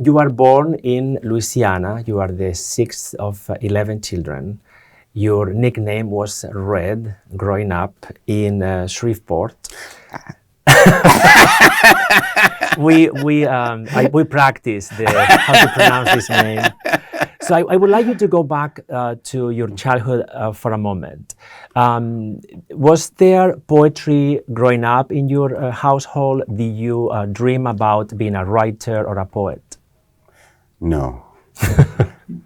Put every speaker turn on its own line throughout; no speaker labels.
You are born in Louisiana. You are the sixth of 11 children. Your nickname was Red growing up in Shreveport. we practice how to pronounce this name. So I would like you to go back to your childhood for a moment. Was there poetry growing up in your household? Did you dream about being a writer or a poet?
No,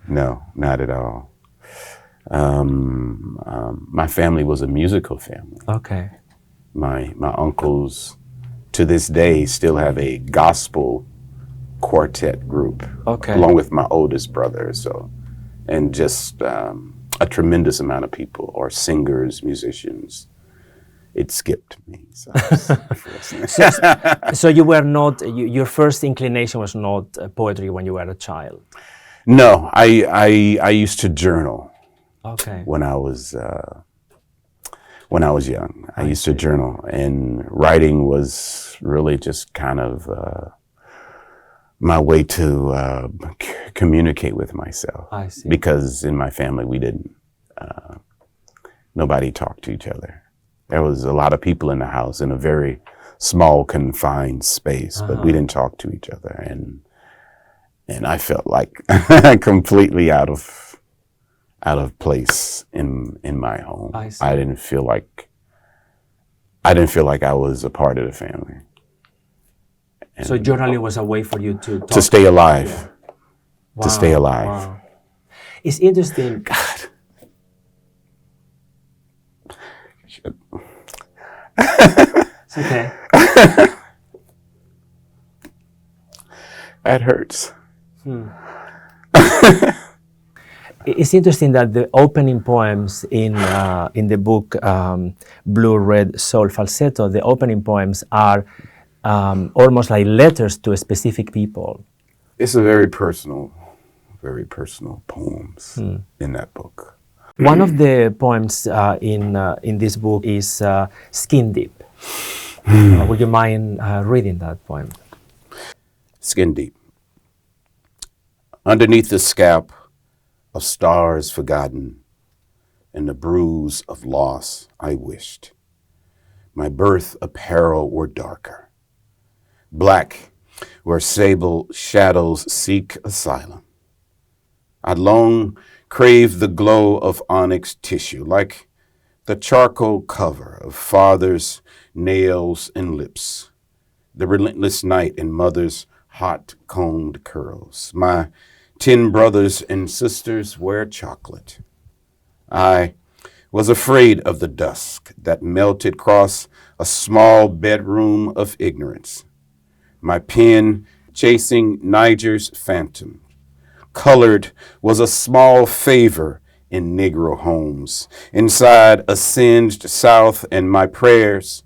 no, not at all. My family was a musical family.
Okay.
My uncles, to this day, still have a gospel quartet group,
okay,
along with my oldest brother. So, and just a tremendous amount of people, or singers, musicians. It skipped me. So,
so you were not. Your first inclination was not poetry when you were a child.
No, I used to journal.
Okay.
When I was young, I used to journal, and writing was really just kind of my way to communicate with myself.
I see.
Because in my family, we didn't, nobody talked to each other. There was a lot of people in the house in a very small, confined space, but we didn't talk to each other, and I felt like completely out of place in my home. I didn't feel like I was a part of the family. And
so journaling was a way for you to
stay alive.
Yeah. Wow,
to stay alive.
Wow. It's interesting.
God.
It's okay.
That hurts.
It's interesting that the opening poems in the book Blue, Red, Soul, Falsetto, the opening poems are almost like letters to specific people.
It's a very personal poems in that book.
One of the poems in this book is Skin Deep. Would you mind reading that poem?
Skin deep. Underneath the scalp of stars forgotten, and the bruise of loss I wished my birth apparel were darker, black where sable shadows seek asylum. I long crave the glow of onyx tissue, like the charcoal cover of father's nails and lips, the relentless night in mother's hot combed curls. My 10 brothers and sisters wear chocolate. I was afraid of the dusk that melted across a small bedroom of ignorance. My pen chasing Niger's phantom. Colored was a small favor in Negro homes, inside a singed South, and my prayers.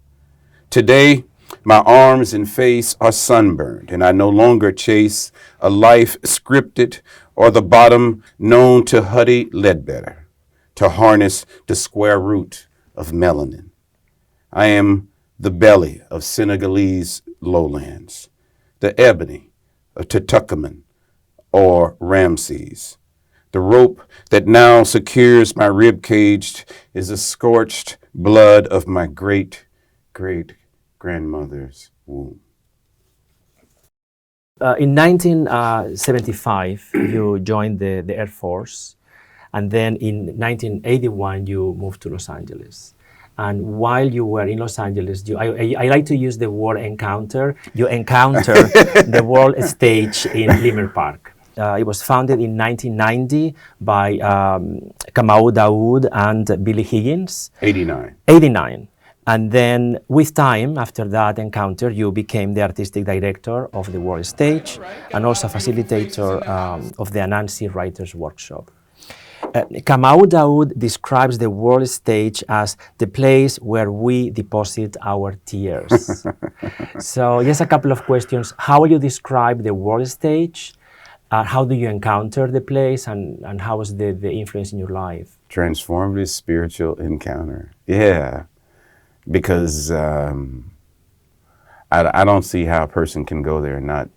Today, my arms and face are sunburned, and I no longer chase a life scripted or the bottom known to Huddy Ledbetter, to harness the square root of melanin. I am the belly of Senegalese lowlands, the ebony of Tutukaman or Ramses. The rope that now secures my rib cage is the scorched blood of my great-great-grandmother's womb.
In 1975, you joined the Air Force, and then in 1981, you moved to Los Angeles. And while you were in Los Angeles, I like to use the word encounter. You encountered the world stage in Limer Park. It was founded in 1990 by Kamau Daoud and Billy Higgins. 89. And then with time, after that encounter, you became the artistic director of the world stage and also facilitator of the Anansi Writers Workshop. Kamau Daoud describes the world stage as the place where we deposit our tears. So just a couple of questions. How will you describe the world stage? How do you encounter the place, and how was the influence in your life?
Transformative spiritual encounter. Yeah, because I don't see how a person can go there and not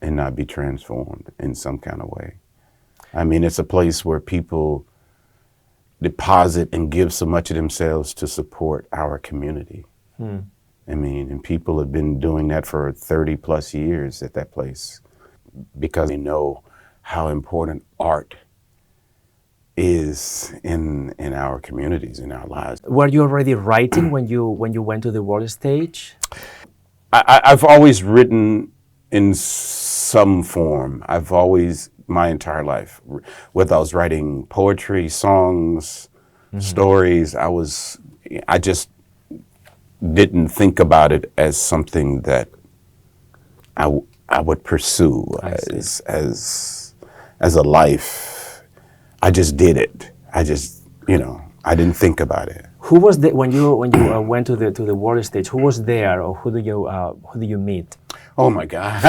and not be transformed in some kind of way. I mean, it's a place where people deposit and give so much of themselves to support our community. I mean, and people have been doing that for 30 plus years at that place because they know how important art is in our communities, in our lives.
Were you already writing when you went to the world stage?
I've always written in some form. I've always, my entire life, whether I was writing poetry, songs, stories, I just didn't think about it as something that I would pursue as a life. I just did it. I just, I didn't think about it.
Who was the when you went to the world stage? Who was there, or who do you meet?
Oh my God!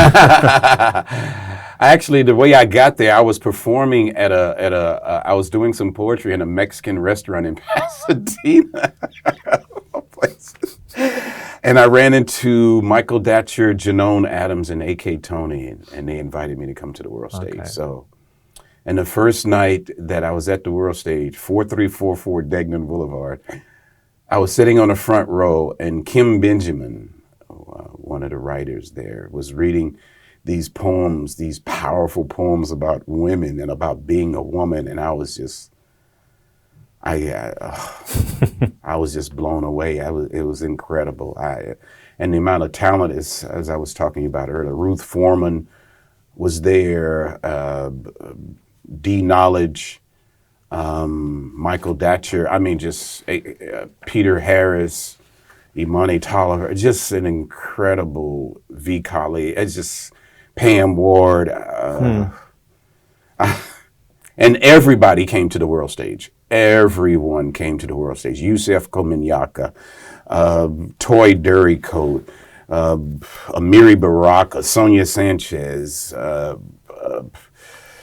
Actually, the way I got there, I was performing at I was doing some poetry in a Mexican restaurant in Pasadena, and I ran into Michael Datcher, Janone Adams, and A.K. Tony, and they invited me to come to the world stage. So. And the first night that I was at the world stage, 4344 Degnan Boulevard, I was sitting on the front row, and Kim Benjamin, one of the writers there, was reading these poems, these powerful poems about women and about being a woman, and I was just, I was just blown away. It was incredible. And the amount of talent is, as I was talking about earlier, Ruth Foreman was there. D Knowledge, Michael Datcher, I mean, just Peter Harris, Imani Tolliver, just an incredible V. Kali. It's just Pam Ward. And everybody came to the world stage. Everyone came to the world stage. Yusef Kominyaka, Toy Durrycoat, Amiri Baraka, Sonia Sanchez,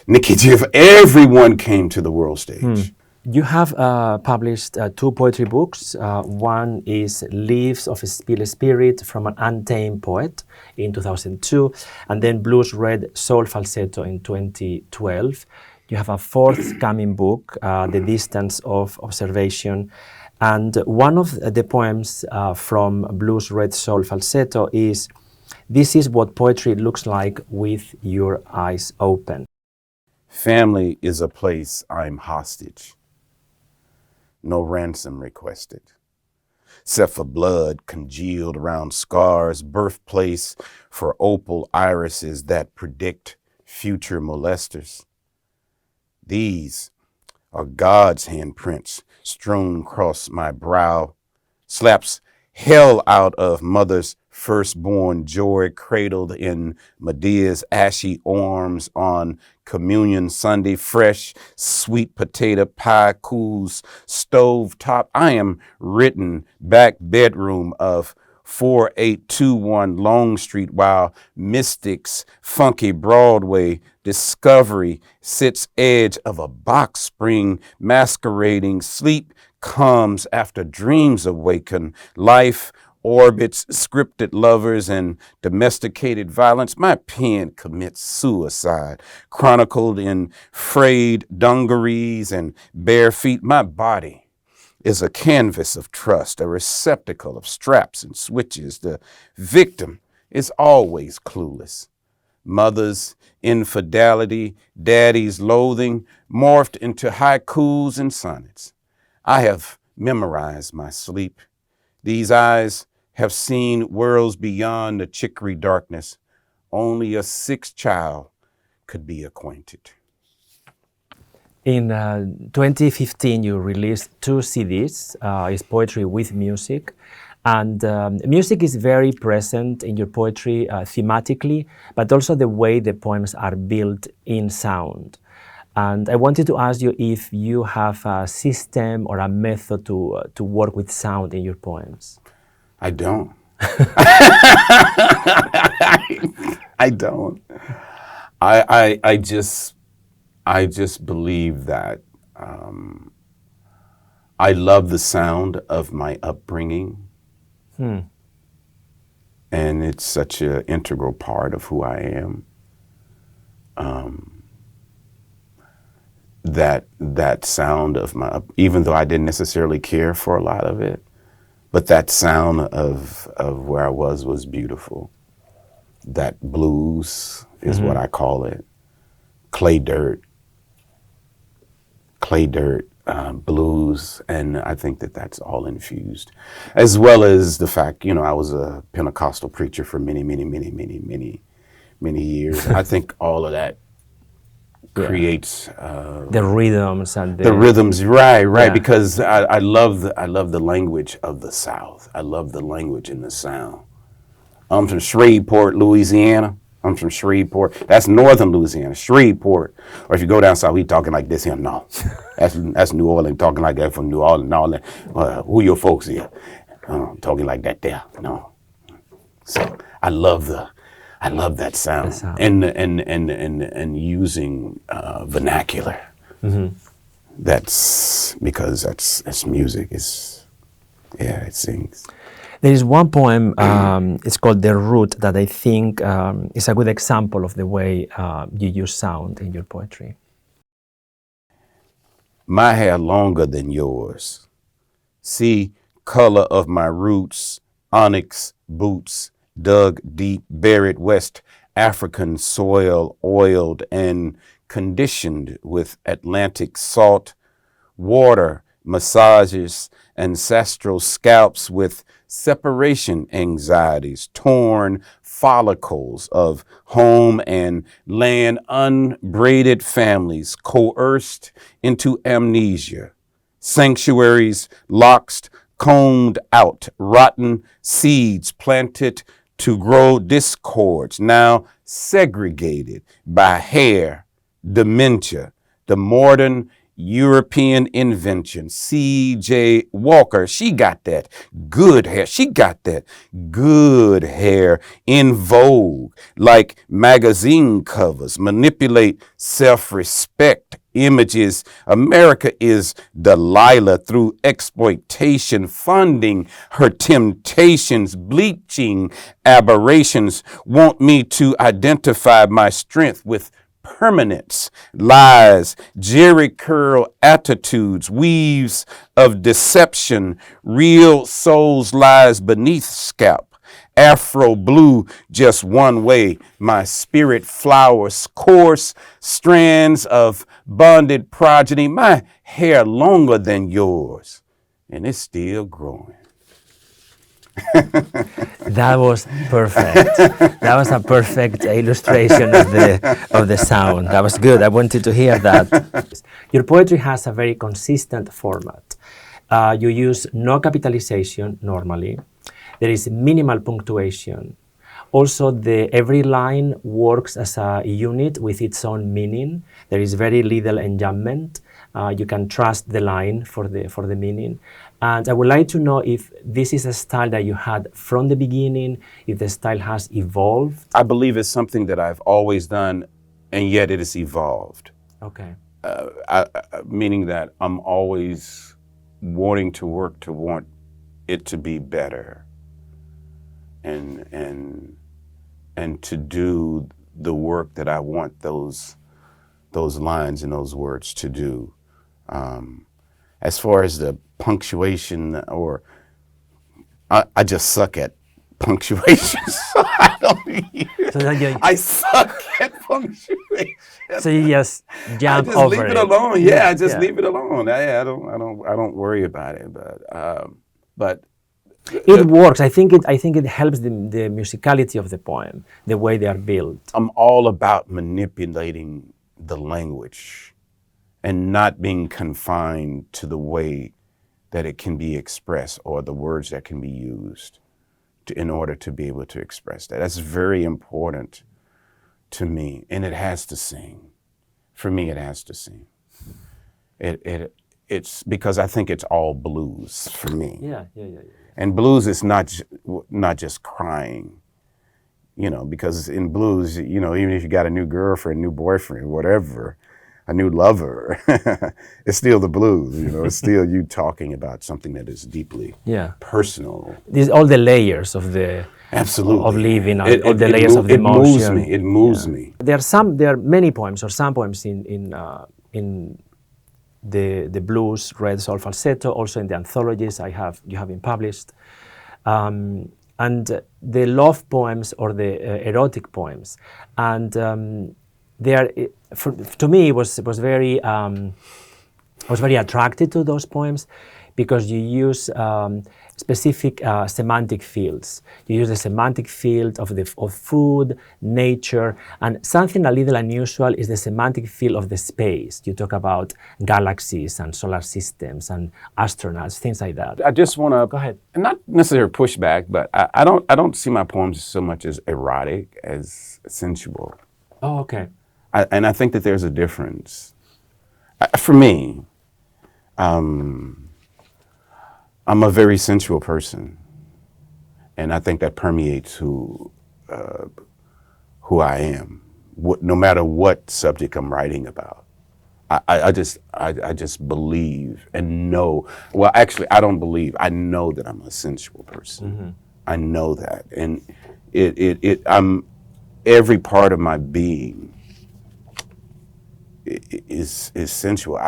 Nikki Giff, everyone came to the world stage.
You have published two poetry books. One is Leaves of a Spirit from an Untamed Poet in 2002, and then Blues Red Soul Falsetto in 2012. You have a forthcoming book, The Distance of Observation, and one of the poems from Blues Red Soul Falsetto is, "This is what poetry looks like with your eyes open."
Family is a place I'm hostage. No ransom requested. Except for blood congealed around scars, birthplace for opal irises that predict future molesters. These are God's handprints strewn across my brow, slaps hell out of mother's firstborn joy cradled in Medea's ashy arms on Communion Sunday, fresh sweet potato pie cools stove top. I am written back bedroom of 4821 Long Street while Mystics, funky Broadway, Discovery sits edge of a box spring masquerading. Sleep comes after dreams awaken. Life orbits scripted lovers and domesticated violence. My pen commits suicide, chronicled in frayed dungarees and bare feet. My body is a canvas of trust, a receptacle of straps and switches. The victim is always clueless. Mother's infidelity, daddy's loathing, morphed into haikus and sonnets. I have memorized my sleep. These eyes have seen worlds beyond the chicory darkness. Only a sixth child could be acquainted.
In 2015, you released two CDs, it's Poetry with Music. And music is very present in your poetry thematically, but also the way the poems are built in sound. And I wanted to ask you if you have a system or a method to work with sound in your poems.
I don't. I don't. I just believe that I love the sound of my upbringing. And it's such an integral part of who I am. that sound of my, even though I didn't necessarily care for a lot of it, but that sound of where I was beautiful. That blues is what I call it. Clay dirt, blues, and I think that that's all infused, as well as the fact, I was a Pentecostal preacher for many years. I think all of that creates
the rhythms and
the rhythms, right,
Yeah.
because I love the language of the South. I love the language and the sound. I'm from Shreveport, Louisiana. I'm from Shreveport. That's northern Louisiana, Shreveport. Or if you go down south, we talking like this here. No, that's New Orleans, talking like that from New Orleans. All that. Who your folks here? Talking like that there. No. So I love that sound, and using vernacular. That's because that's music. It sings.
There is one poem, it's called The Root, that I think is a good example of the way you use sound in your poetry.
My hair longer than yours. See, color of my roots, onyx boots, dug deep, buried West African soil, oiled and conditioned with Atlantic salt, water, massages, ancestral scalps with separation anxieties, torn follicles of home and land, unbraided families coerced into amnesia, sanctuaries locked, combed out, rotten seeds planted to grow discords, now segregated by hair, dementia, the modern European invention. C.J. Walker, she got that good hair. She got that good hair in vogue, like magazine covers, manipulate self-respect images. America is Delilah through exploitation, funding her temptations, bleaching aberrations, want me to identify my strength with permanence, lies, jerry curl attitudes, weaves of deception, real souls lies beneath scalp. Afro blue just one way, my spirit flowers, coarse strands of bonded progeny, my hair longer than yours, and it's still growing.
That was perfect. That was a perfect illustration of the sound. That was good. I wanted to hear that. Your poetry has a very consistent format. You use no capitalization normally. There is minimal punctuation. Also, every line works as a unit with its own meaning. There is very little enjambment. You can trust the line for the meaning. And I would like to know if this is a style that you had from the beginning, if the style has evolved.
I believe it's something that I've always done, and yet it has evolved.
Okay.
Meaning that I'm always wanting to work to want it to be better, and to do the work that I want those lines and those words to do. As far as the punctuation, or I just suck at punctuation, so I don't. I suck at punctuation.
So you just jump
just
over
leave it alone. Yeah, I just
yeah.
leave it alone. I don't worry about it. But
it works. I think it helps the musicality of the poem, the way they are built.
I'm all about manipulating the language and not being confined to the way that it can be expressed or the words that can be used in order to be able to express that. That's very important to me, and it has to sing. For me, it has to sing. It's because I think it's all blues for me.
Yeah.
And blues is not just crying, because in blues, even if you got a new girlfriend, new boyfriend, whatever, a new lover, it's still the blues, it's still you talking about something that is deeply personal.
These all the layers of the
Absolutely.
of living,
It,
all
it,
the
it,
layers
mo-
of the
it moves
emotion.
me. It moves
Yeah.
me.
There are many poems, or some poems in the blues, red soul falsetto, also in the anthologies you have been published, and the love poems or the erotic poems, and they are to me was very. I was very attracted to those poems because you use specific semantic fields. You use the semantic field of food, nature, and something a little unusual is the semantic field of the space. You talk about galaxies and solar systems and astronauts, things like that.
I just want to
Go ahead.
not necessarily push back, but I don't see my poems so much as erotic as sensual.
Oh, okay.
And I think that there's a difference. For me, I'm a very sensual person, and I think that permeates who I am, no matter what subject I'm writing about. I just believe and know. Well, actually, I don't believe. I know that I'm a sensual person.
Mm-hmm.
I know that, and I'm every part of my being is sensual.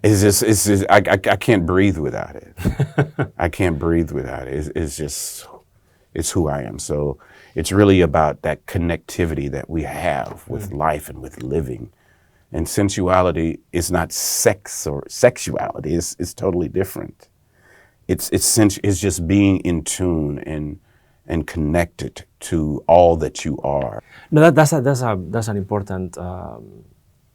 It's just I can't breathe without it. I can't breathe without it. It's just it's who I am. So it's really about that connectivity that we have with life and with living. And sensuality is not sex or sexuality. It's totally different. It's just being in tune and connected to all that you are.
No, that's an important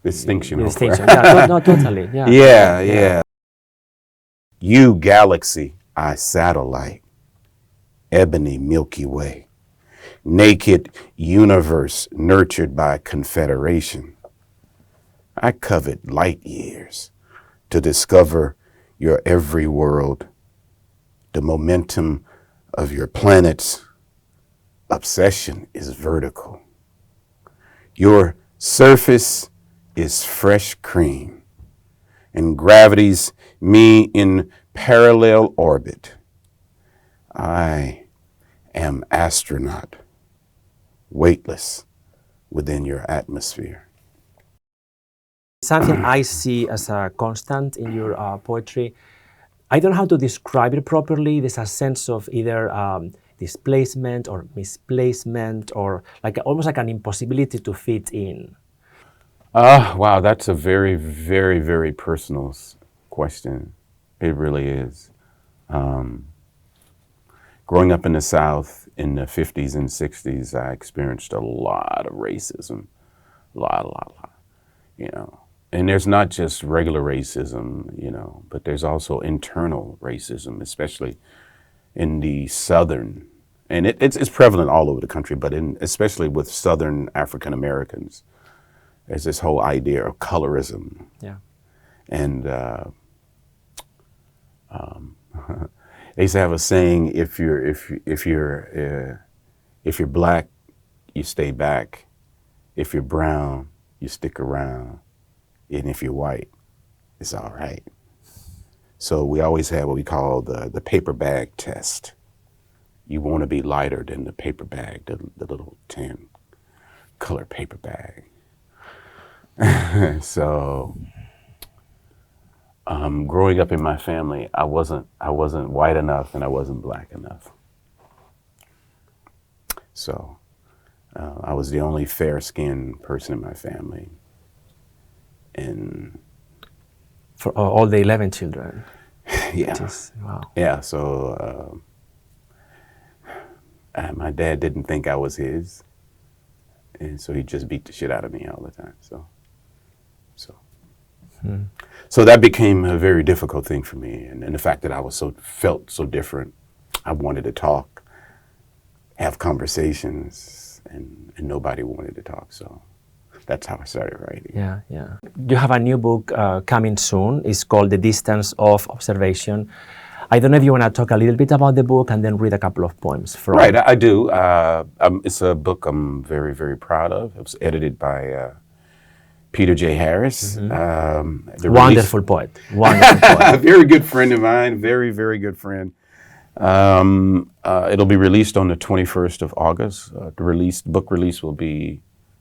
Distinction.
distinction. Yeah, no, totally. Yeah.
Yeah. You galaxy, I satellite, ebony Milky Way, naked universe nurtured by confederation. I covet light years to discover your every world, the momentum of your planet's obsession is vertical. Your surface is fresh cream, and gravity's me in parallel orbit. I am astronaut, weightless within your atmosphere.
Something I see as a constant in your poetry, I don't know how to describe it properly. There's a sense of either displacement or misplacement, or like almost like an impossibility to fit in.
Wow, that's a very, very, very personal question. It really is. Growing up in the South in the 50s and 60s, I experienced a lot of racism. A lot, you know. And there's not just regular racism, you know, but there's also internal racism, especially in the Southern. And it's prevalent all over the country, but especially with Southern African Americans. There's this whole idea of colorism.
Yeah.
And they used to have a saying: if you're black, you stay back. If you're brown, you stick around. And if you're white, it's all right. So we always have what we call the paper bag test. You want to be lighter than the paper bag, the little tan color paper bag. So growing up in my family, I wasn't white enough and I wasn't black enough. So I was the only fair-skinned person in my family. And
For all the 11 children.
yeah,
Wow.
yeah. So my dad didn't think I was his, and so he just beat the shit out of me all the time. So that became a very difficult thing for me, and the fact that I felt so different. I wanted to talk, have conversations, and nobody wanted to talk. So that's how I started writing.
Yeah. You have a new book coming soon. It's called The Distance of Observation. I don't know if you want to talk a little bit about the book and then read a couple of poems from
Right, I do. It's a book I'm very, very proud of. It was edited by Peter J. Harris.
Wonderful poet. Wonderful
A
poet.
very good friend of mine. Very, very good friend. It'll be released on the 21st of August. The book release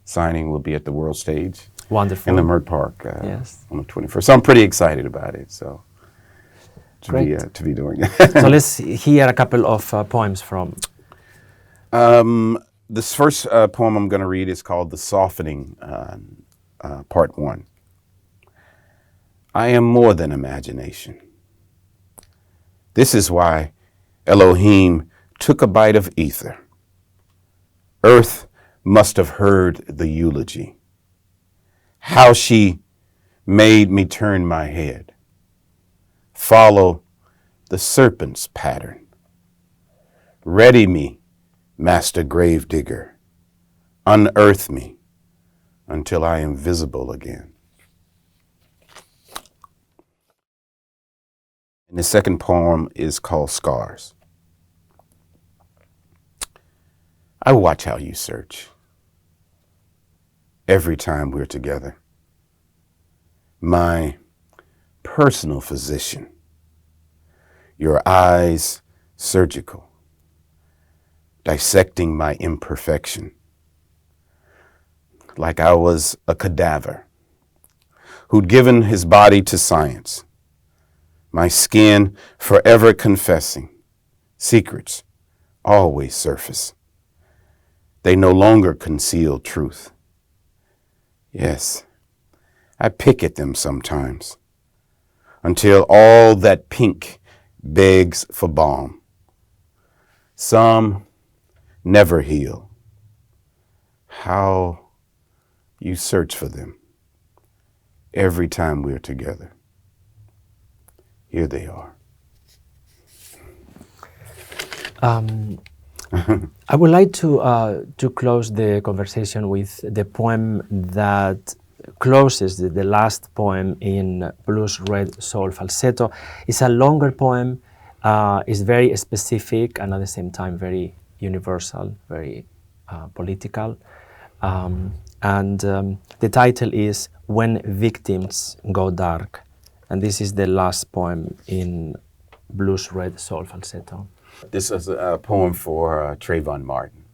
signing will be at the World Stage
Wonderful.
in the Mert Park
Yes.
on the 21st. So I'm pretty excited about it. So
Great.
to be doing it.
So let's hear a couple of poems from.
This first poem I'm going to read is called The Softening, Part 1. I am more than imagination. This is why Elohim took a bite of ether. Earth must have heard the eulogy. How she made me turn my head. Follow the serpent's pattern. Ready me, Master Gravedigger. Unearth me until I am visible again. And the second poem is called Scars. I watch how you search every time we're together. My personal physician, your eyes surgical, dissecting my imperfection like I was a cadaver who'd given his body to science. My skin forever confessing, secrets always surface. They no longer conceal truth. Yes, I pick at them sometimes until all that pink begs for balm. Some never heal. How you search for them every time we're together. Here they are.
I would like to close the conversation with the poem that closes the last poem in Blues Red Soul Falsetto. It's a longer poem. It's very specific and at the same time very universal, very political. The title is When Victims Go Dark. And this is the last poem in Blues Red Soul Falsetto.
This is a poem for Trayvon Martin.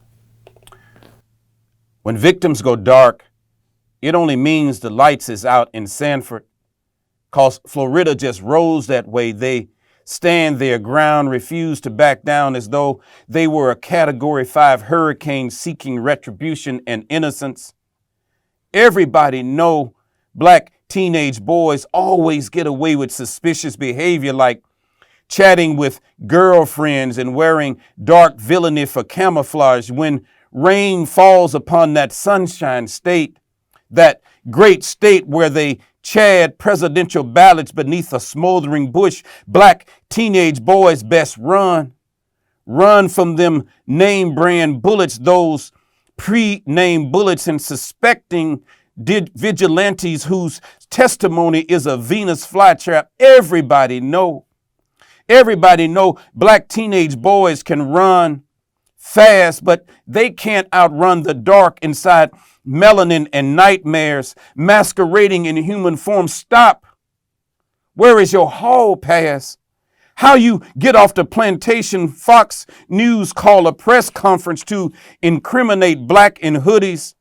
When victims go dark, it only means the lights is out in Sanford. 'Cause Florida just rolls that way. They stand their ground, refuse to back down as though they were a Category 5 hurricane seeking retribution and innocence. Everybody know black teenage boys always get away with suspicious behavior like chatting with girlfriends and wearing dark villainy for camouflage. When rain falls upon that sunshine state, that great state where they chad presidential ballots beneath a smoldering bush, black teenage boys best run from them name brand bullets, those pre-named bullets, and suspecting vigilantes whose testimony is a Venus flytrap. Everybody know black teenage boys can run fast, but they can't outrun the dark inside melanin and nightmares masquerading in human form. Stop. Where is your hall pass? How you get off the plantation? Fox News call a press conference to incriminate black in hoodies.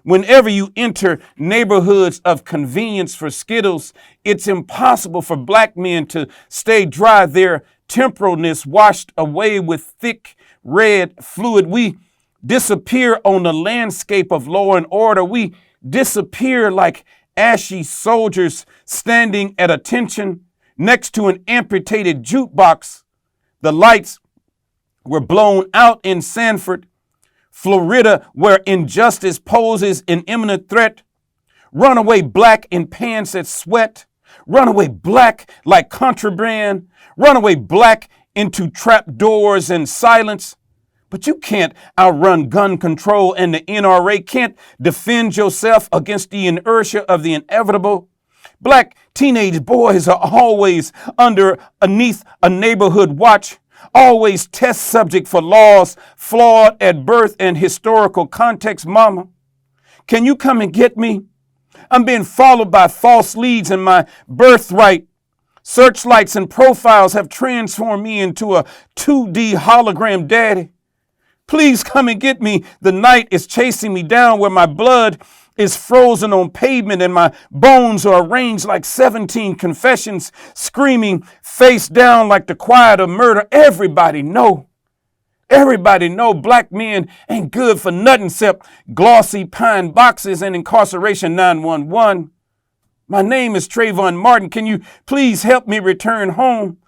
Whenever you enter neighborhoods of convenience for Skittles, it's impossible for black men to stay dry, their temporalness washed away with thick red fluid. We disappear on the landscape of law and order. We disappear like ashy soldiers standing at attention next to an amputated jukebox. The lights were blown out in Sanford, Florida, where injustice poses an imminent threat. Runaway black in pants that sweat. Runaway black like contraband. Runaway black into trap doors and silence. But you can't outrun gun control, and the NRA can't defend yourself against the inertia of the inevitable. Black teenage boys are always underneath a neighborhood watch, always test subject for laws flawed at birth and historical context. Mama, can you come and get me? I'm being followed by false leads, and my birthright Searchlights and profiles have transformed me into a 2D hologram daddy. Please come and get me. The night is chasing me down where my blood is frozen on pavement and my bones are arranged like 17 confessions, screaming face down like the quiet of murder. Everybody know black men ain't good for nothing except glossy pine boxes and incarceration 911. My name is Trayvon Martin. Can you please help me return home?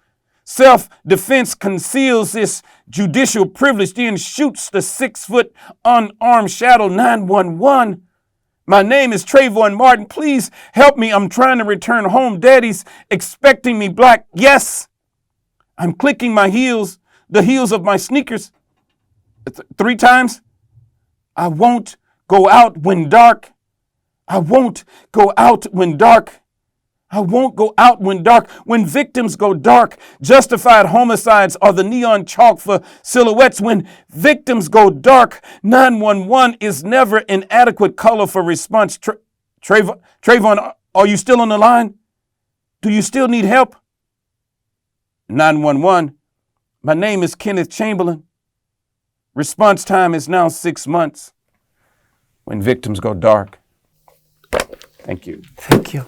Self-defense conceals this judicial privilege, then shoots the 6-foot unarmed shadow 911. My name is Trayvon Martin. Please help me. I'm trying to return home. Daddy's expecting me black. Yes, I'm clicking my heels, the heels of my sneakers 3 times. I won't go out when dark. I won't go out when dark. I won't go out when dark. When victims go dark, justified homicides are the neon chalk for silhouettes. When victims go dark, 911 is never an adequate color for response. Trayvon, are you still on the line? Do you still need help? 911, my name is Kenneth Chamberlain. Response time is now 6 months. When victims go dark. Thank you.
Thank you.